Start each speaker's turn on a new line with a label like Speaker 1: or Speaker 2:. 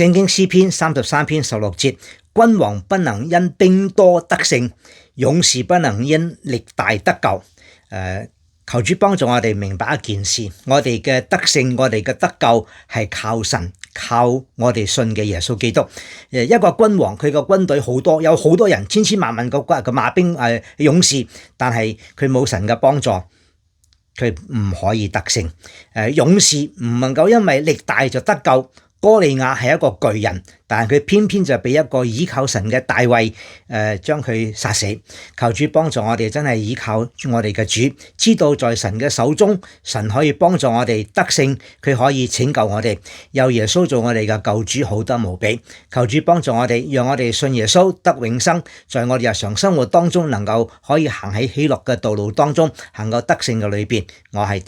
Speaker 1: 聖經詩篇33篇16節，君王不能因兵多得勝，勇士不能因力大得救。求主幫助我哋明白一件事，我哋嘅得勝，我哋嘅得救係靠神，靠我哋信嘅耶穌基督。一個君王，佢個軍隊好多，有好多人，千千萬萬個馬兵勇士，但係佢冇神嘅幫助，佢唔可以得勝。勇士唔能夠因為力大就得救。哥利亞係一個巨人，但係佢偏偏就俾一個倚靠神嘅大衛將佢殺死。求主幫助我哋，真係倚靠我哋嘅主，知道在神嘅手中，神可以幫助我哋得勝，佢可以拯救我哋，有耶穌做我哋嘅救主，好得無比。求主幫助我哋，讓我哋信耶穌得永生，在我哋日常生活當中能夠可以行喺喜樂嘅道路當中，行到得勝嘅裏邊。我係